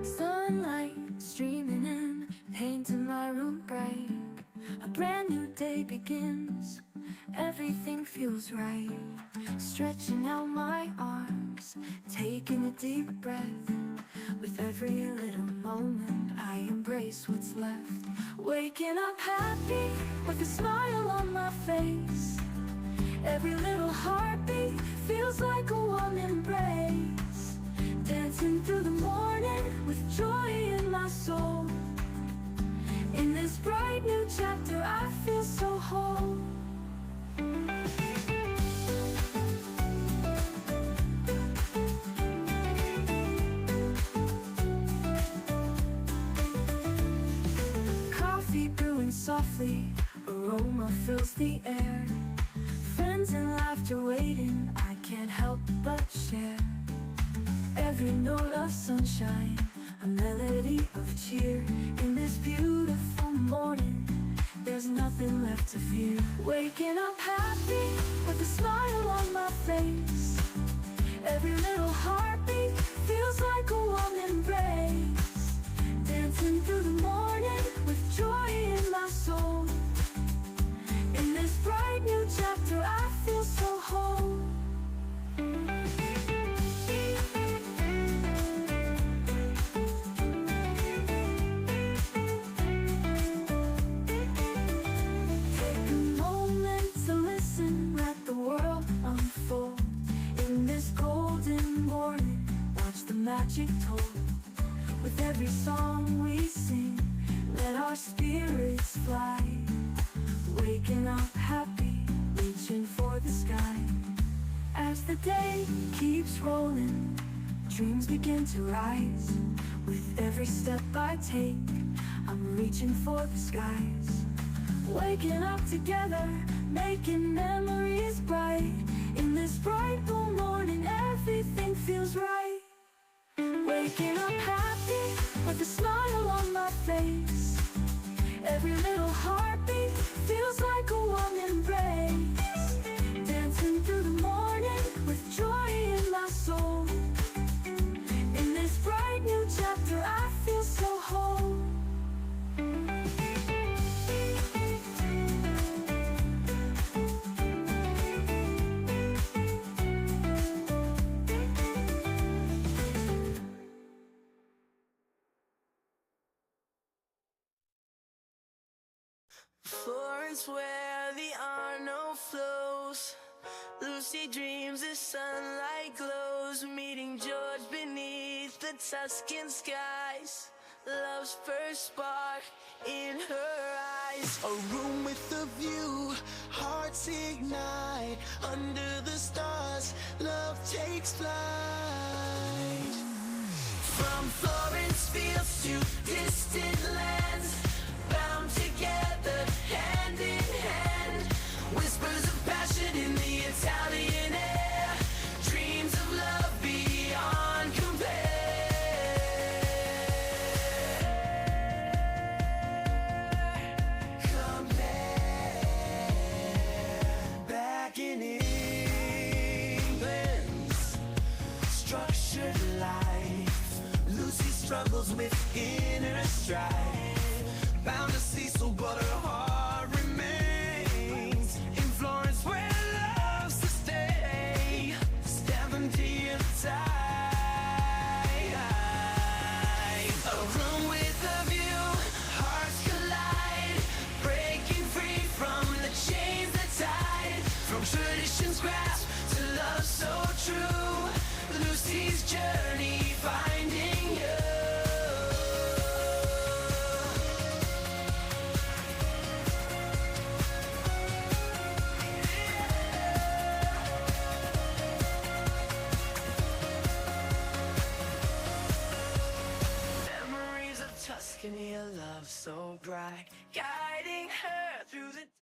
Sunlight streaming in, painting my room bright. A brand new day begins, everything feels right. Stretching out my arms, taking a deep breath. With every little moment I embrace what's left. Waking up happy, with a smile on my face. Every little heartbeat feels like a warm embrace. Dancing through the morning with joy in my soul. In this bright new chapter I feel so whole. Coffee brewing softly, aroma fills the air. Friends and laughter waiting, I can't help but share. Every note of sunshine, a melody of cheer. In this beautiful morning, there's nothing left to fear. Waking up happy, with a smile on my face. Every little heartbeat feels like a warm embrace. Dancing through the morning with joy in my soul. In this bright new chapter I feel so whole. Magic told. With every song we sing, let our spirits fly. Waking up happy, reaching for the sky. As the day keeps rolling, dreams begin to rise. With every step I take, I'm reaching for the skies. Waking up together, making memories bright. In this bright blue morning, everything feels right. Waking up happy, with a smile on my face. Every little heartbeat feels like a warm embrace. Dancing through the morning with joy in my soul. In this bright new chapter I feel so whole. Florence where the Arno flows, Lucy dreams as sunlight glows. Meeting George beneath the Tuscan skies, love's first spark in her eyes. A room with a view, hearts ignite. Under the stars, love takes flight. From Florence fields to distant lands, bound together, hand in hand. Whispers of passion in the Italian air, dreams of love beyond compare. Back in England's structured life, Lucy struggles with inner strife. Bound to Cecil, but her heart remains in Florence, where love's to stay. Stabbing to your tide. A room with a view, hearts collide, breaking free from the chains that tied. From tradition's grasp to love so true, Lucy's journey finding you. Tuscany, a love so bright,